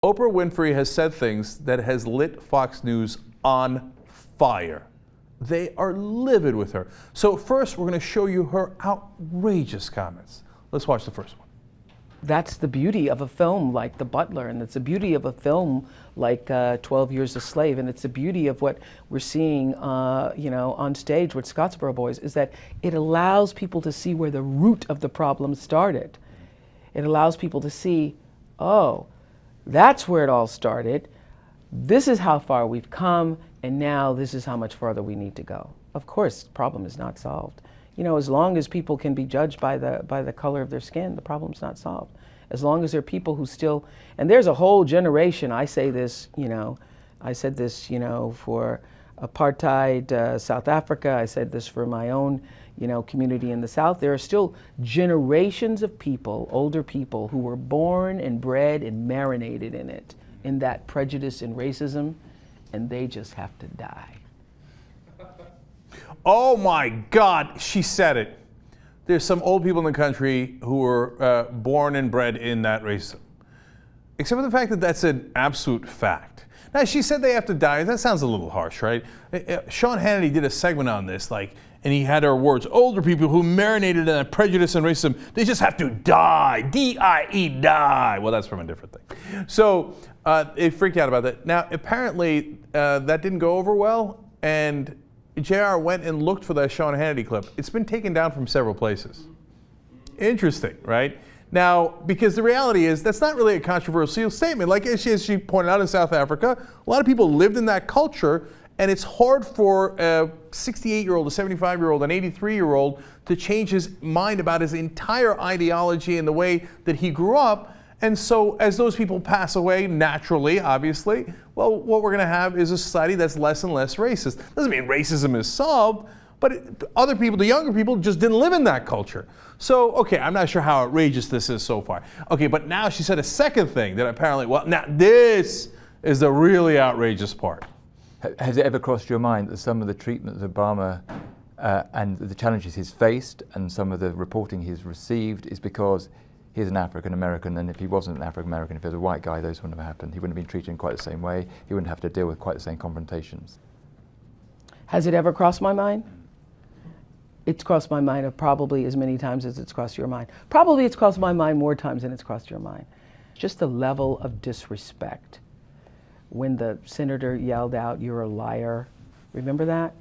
Oprah Winfrey has said things that has lit Fox News on fire. They are livid with her. So first, we're going to show you her outrageous comments. Let's watch the first one. That's the beauty of a film like The Butler, and it's the beauty of a film like 12 Years a Slave, and it's the beauty of what we're seeing, on stage with Scottsboro Boys, is that it allows people to see where the root of the problem started. It allows people to see, oh, that's where it all started. This is how far we've come, and now this is how much farther we need to go. Of course, the problem is not solved. As long as people can be judged by the color of their skin, the problem's not solved. As long as there are people who still, and there's a whole generation, I say this, I said this, for apartheid South Africa, I said this for my own, community in the South. There are still generations of people, older people, who were born and bred and marinated in it, in that prejudice and racism, and they just have to die. Oh my God, she said it. There's some old people in the country who were born and bred in that racism. Except for the fact that that's an absolute fact. Now, she said they have to die. That sounds a little harsh, right? Sean Hannity did a segment on this, and he had her words, older people who marinated in that prejudice and racism, they just have to die, D-I-E, die. Well, that's from a different thing. So it freaked out about that. Now, apparently, that didn't go over well, and Jayar went and looked for that Sean Hannity clip. It's been taken down from several places. Interesting, right? Now, because the reality is that's not really a controversial statement. Like as she pointed out in South Africa, a lot of people lived in that culture, and it's hard for a 68-year-old, a 75-year-old, an 83-year-old to change his mind about his entire ideology and the way that he grew up. And so as those people pass away, naturally, obviously, well, what we're going to have is a society that's less and less racist. Doesn't mean racism is solved, but other people, the younger people, just didn't live in that culture. So, okay, I'm not sure how outrageous this is so far. Okay, but now she said a second thing that apparently, well, now this is the really outrageous part. Has it ever crossed your mind that some of the treatment that Obama and the challenges he's faced and some of the reporting he's received is because he's an African American, and if he wasn't an African American, if he was a white guy, those wouldn't have happened. He wouldn't have been treated in quite the same way. He wouldn't have to deal with quite the same confrontations. Has it ever crossed my mind? It's crossed my mind probably as many times as it's crossed your mind. Probably it's crossed my mind more times than it's crossed your mind. Just the level of disrespect. When the senator yelled out, "You're a liar." Remember that?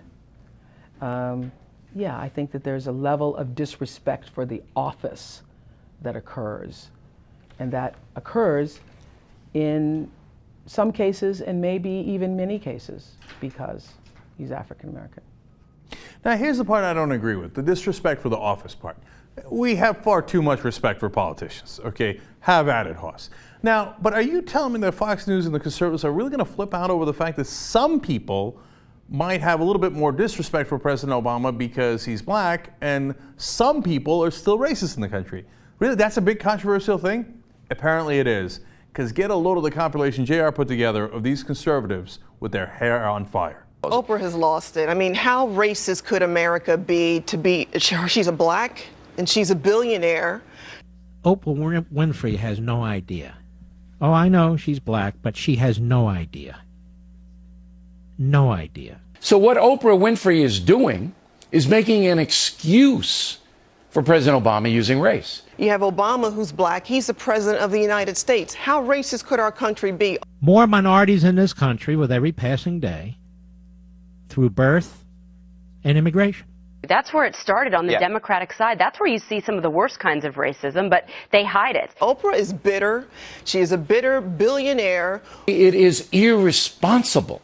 Yeah, I think that there's a level of disrespect for the office that occurs, and that occurs in some cases and maybe even many cases because he's African American. Now here's the part I don't agree with, the disrespect for the office part. We have far too much respect for politicians, okay? Have at it, Hoss. Now, but are you telling me that Fox News and the conservatives are really going to flip out over the fact that some people might have a little bit more disrespect for President Obama because he's black, and some people are still racist in the country? Really, that's a big controversial thing? Apparently it is, because get a load of the compilation Jayar put together of these conservatives with their hair on fire. Oprah has lost it. I mean, how racist could America be she's a black and she's a billionaire. Oprah Winfrey has no idea. Oh, I know she's black, but she has no idea. No idea. So what Oprah Winfrey is doing is making an excuse for President Obama using race. You have Obama, who's black. He's the president of the United States. How racist could our country be? More minorities in this country with every passing day through birth and immigration. That's where it started on the Democratic side. That's where you see some of the worst kinds of racism, but they hide it. Oprah is bitter. She is a bitter billionaire. It is irresponsible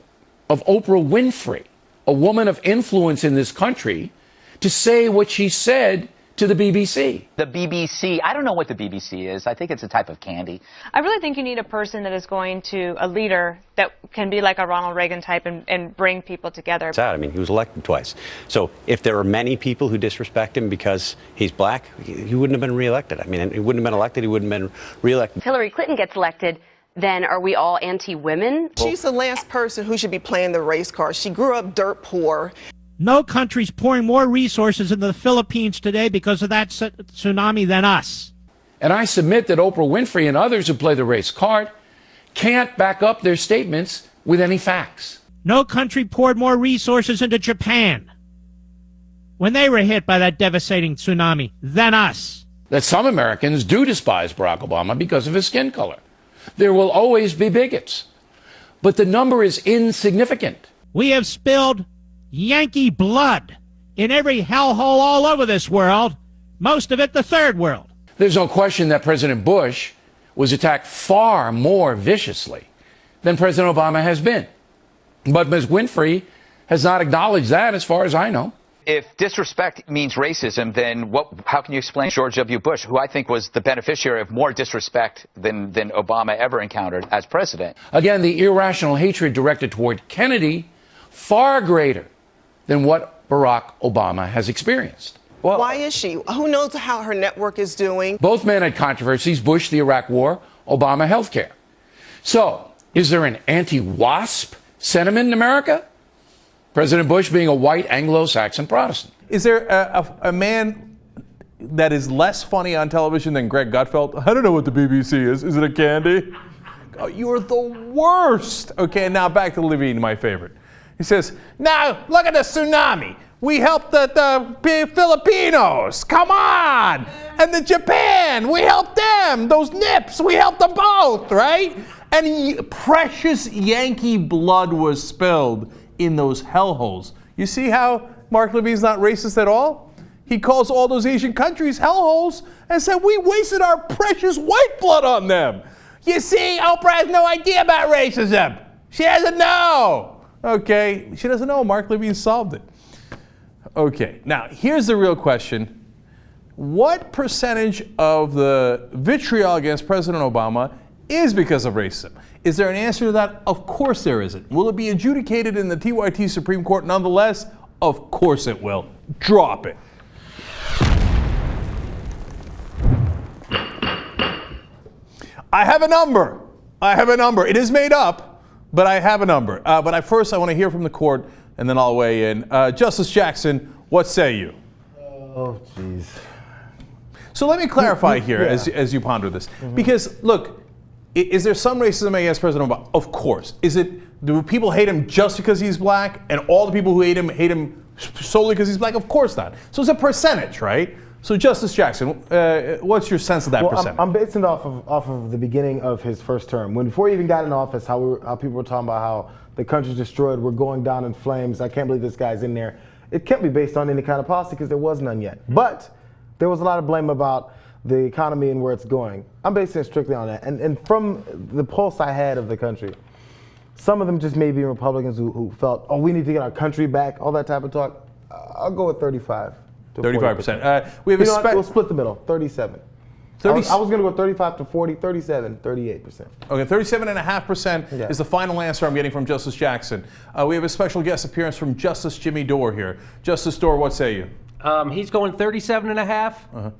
of Oprah Winfrey, a woman of influence in this country, to say what she said to the BBC. The BBC, I don't know what the BBC is. I think it's a type of candy. I really think you need a person that is going to, a leader that can be like a Ronald Reagan type and bring people together. I mean, he was elected twice. So if there are many people who disrespect him because he's black, he wouldn't have been reelected. I mean, he wouldn't have been elected, he wouldn't have been reelected. If Hillary Clinton gets elected, then are we all anti-women? She's the last person who should be playing the race card. She grew up dirt poor. No country's pouring more resources into the Philippines today because of that tsunami than us. And I submit that Oprah Winfrey and others who play the race card can't back up their statements with any facts. No country poured more resources into Japan when they were hit by that devastating tsunami than us. That some Americans do despise Barack Obama because of his skin color. There will always be bigots. But the number is insignificant. We have spilled Yankee blood in every hellhole all over this world, most of it the third world. There's no question that President Bush was attacked far more viciously than President Obama has been. But Ms. Winfrey has not acknowledged that, as far as I know. If disrespect means racism, then how can you explain George W. Bush, who I think was the beneficiary of more disrespect than Obama ever encountered as president? Again, the irrational hatred directed toward Kennedy, far greater than what Barack Obama has experienced. Well, why is she? Who knows how her network is doing? Both men had controversies, Bush, the Iraq War, Obama, health care. So, is there an anti-WASP sentiment in America? President Bush being a white Anglo-Saxon Protestant. Is there a man that is less funny on television than Greg Gutfeld? I don't know what the BBC is. Is it a candy? Oh, you're the worst. Okay, now back to Levin, my favorite. He says, now look at the tsunami. We helped the Filipinos. Come on. And the Japan, we helped them. Those nips, we helped them both, right? And precious Yankee blood was spilled in those hellholes. You see how Mark Levin's not racist at all? He calls all those Asian countries hellholes and said, we wasted our precious white blood on them. You see, Oprah has no idea about racism. She doesn't know. Okay, she doesn't know. Mark Levin solved it. Okay, now here's the real question. What percentage of the vitriol against President Obama is because of racism? Is there an answer to that? Of course there isn't. Will it be adjudicated in the TYT Supreme Court nonetheless? Of course it will. Drop it. I have a number. It is made up, but I have a number. But first I want to hear from the court, and then I'll weigh in. Justice Jackson, what say you? Oh, jeez. So let me clarify here as you ponder this. Because, look, is there some racism against President Obama? Of course. Do people hate him just because he's black, and all the people who hate him solely because he's black? Of course not. So it's a percentage, right? So Justice Jackson, what's your sense of that percentage? I'm basing it off of the beginning of his first term. Before he even got in office, how people were talking about how the country's destroyed, we're going down in flames, I can't believe this guy's in there. It can't be based on any kind of policy because there was none yet. But there was a lot of blame about the economy and where it's going. I'm basing it strictly on that. And from the pulse I had of the country, some of them just may be Republicans who felt, oh, we need to get our country back, all that type of talk. I'll go with 35 to 35%. We have we'll split the middle, 37. I was going to go 35 to 40, 37, 38%. Okay, 37.5% is the final answer I'm getting from Justice Jackson. We have a special guest appearance from Justice Jimmy Dore here. Justice Dore, what say you? He's going 37.5.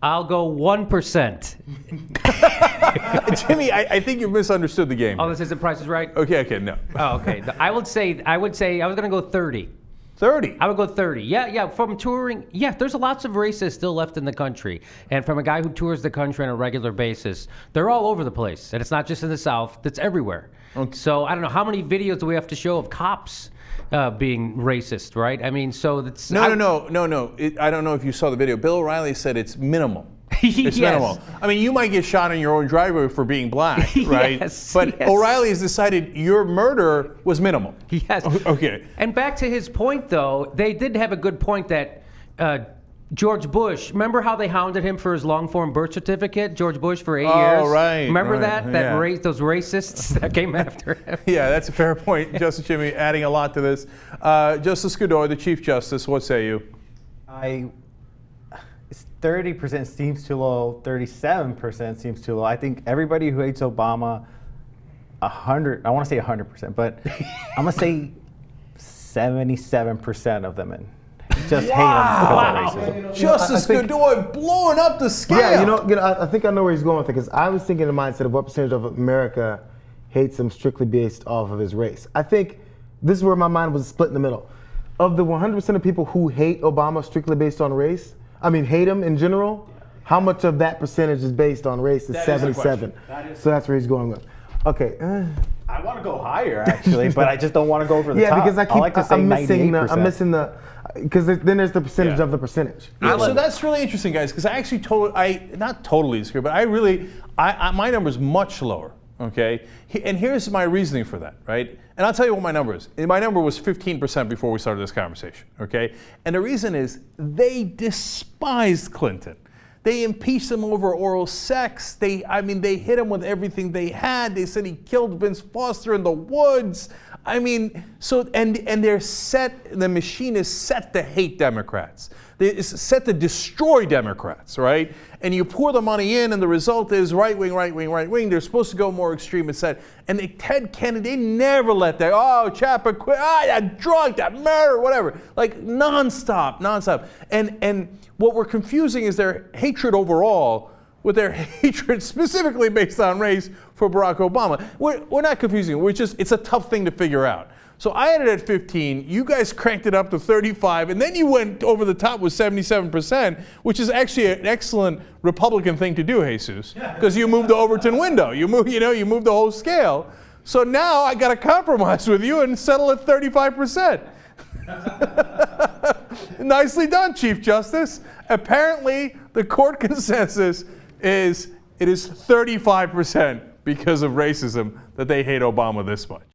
I'll go 1%. Jimmy, I think you misunderstood the game. Oh, this isn't Price is Right? Okay, no. Oh, okay. I would say I was going to go 30. 30? I would go 30. Yeah. From touring, there's lots of racists still left in the country. And from a guy who tours the country on a regular basis, they're all over the place. And it's not just in the South, it's everywhere. Okay. So I don't know, how many videos do we have to show of cops being racist, right? I mean, so that's... No. I don't know if you saw the video. Bill O'Reilly said it's minimal. It's minimal. I mean, you might get shot in your own driveway for being black, right? But O'Reilly has decided your murder was minimal. Yes. Okay. And back to his point, though, they did have a good point that George Bush, remember how they hounded him for his long-form birth certificate? George Bush for 8 years? Oh, right. Remember that? Those racists that came after him? Yeah, that's a fair point, Justice Jimmy, adding a lot to this. Justice Godoy, the Chief Justice, what say you? 30% seems too low, 37% seems too low. I think everybody who hates Obama, I want to say 100%, but I'm going to say 77% of them just hate him because of racism. Justice Godoy blowing up the scale. Yeah, I think I know where he's going with it, because I was thinking in the mindset of what percentage of America hates him strictly based off of his race. I think this is where my mind was split in the middle. Of the 100% of people who hate Obama strictly based on race, hate him in general, how much of that percentage is based on race is 77. So that's where he's going with. Okay. I want to go higher, actually, but I just don't want to go over the top. Yeah, because I like to say I'm missing 98%. I'm missing the, because then there's the percentage of the percentage. So that's really interesting, guys, because I actually not totally disagree, but my number is much lower. Okay, and here's my reasoning for that, right? And I'll tell you what my number is. My number was 15% before we started this conversation. Okay, and the reason is they despised Clinton. They impeached him over oral sex. They hit him with everything they had. They said he killed Vince Foster in the woods. I mean, so and they're set. The machine is set to hate Democrats. It's set to destroy Democrats, right? And you pour the money in, and the result is right wing, right wing, right wing. They're supposed to go more extreme. It's set. And Ted Kennedy, they never let that. Oh, Chapa quit. That drug, that murder, whatever. Like nonstop. And what we're confusing is their hatred overall with their hatred specifically based on race for Barack Obama. We're not confusing. It's a tough thing to figure out. So I had it at 15. You guys cranked it up to 35, and then you went over the top with 77%, which is actually an excellent Republican thing to do, Jesus, because you moved the Overton window. You moved the whole scale. So now I got to compromise with you and settle at 35%. Nicely done, Chief Justice. Apparently, the court consensus is it is 35% because of racism that they hate Obama this much.